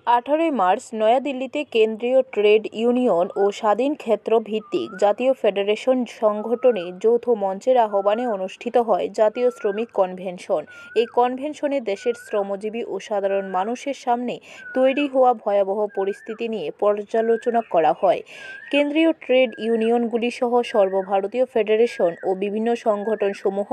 18 March নয়াদিল্লিতে কেন্দ্রীয় trade union ও স্বাধীন ক্ষেত্র ভিত্তিক জাতীয় ফেডারেশন সংগঠনের যৌথ মঞ্চের আহ্বানে অনুষ্ঠিত হয় জাতীয় শ্রমিক কনভেনশন। এই কনভেনশনে দেশের শ্রমজীবী ও সাধারণ মানুষের সামনে তৈরি হওয়া ভয়াবহ পরিস্থিতি নিয়ে পর্যালোচনা করা হয়। কেন্দ্রীয় ট্রেড ইউনিয়নগুলি সহ সর্বভারতীয় ফেডারেশন ও বিভিন্ন সংগঠনসমূহ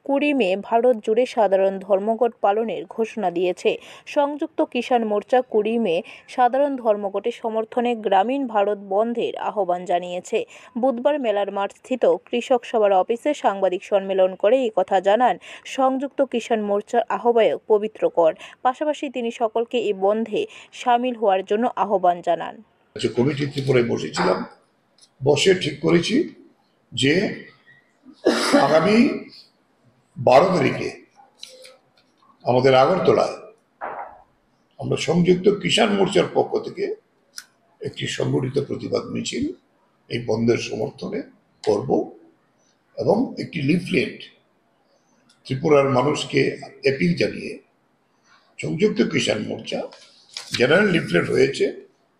20 মে ভারত জুড়ে সাধারণ ধর্মঘট পালনের ঘোষণা দিয়েছে। সংযুক্ত কিষাণ মোর্চা 20 মে সাধারণ ধর্মঘটের সমর্থনে গ্রামীণ ভারত বন্ধের আহ্বান জানিয়েছে। বুধবার মেলার মাঠ স্থিত কৃষক সভার অফিসে সাংবাদিক সম্মেলন করে এই কথা জানান সংযুক্ত কিষাণ মোর্চার আহ্বায়ক পবিত্র কর। পাশাপাশি তিনি সকলকে এই বন্ধে সামিল হওয়ার জন্য আহ্বান জানান। কমিটি ত্রিপুরায় বসেছিলাম, বসে ঠিক করেছি যে আগামী 12 তারিখে আমাদের আগরতলায় আমরা সংযুক্ত কিষাণ মোর্চার পক্ষ থেকে একটি সংগঠিত প্রতিবাদ মিছিল এই বন্ধের সমর্থনে করব এবং একটি লিফলেট ত্রিপুরার মানুষকে অ্যাপিল জানিয়ে সংযুক্ত কিষাণ মোর্চা জেনারেল লিফলেট হয়েছে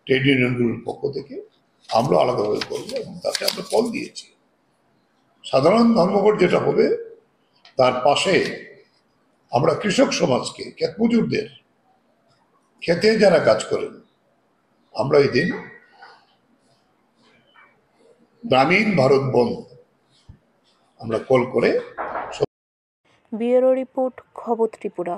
ট্রেড ইউনিয়নগুলোর পক্ষ থেকে, আমরা আলাদাভাবে করব এবং তাতে আমরা কল দিয়েছি। সাধারণ ধর্মঘট যেটা হবে তার পাশে আমরা কৃষক সমাজকে, ক্ষেত মজুরদের, খেতে যারা কাজ করেন, আমরা এই দিন গ্রামীণ ভারত বন্ধ আমরা কল করে। ব্যুরো রিপোর্ট, খবর ত্রিপুরা।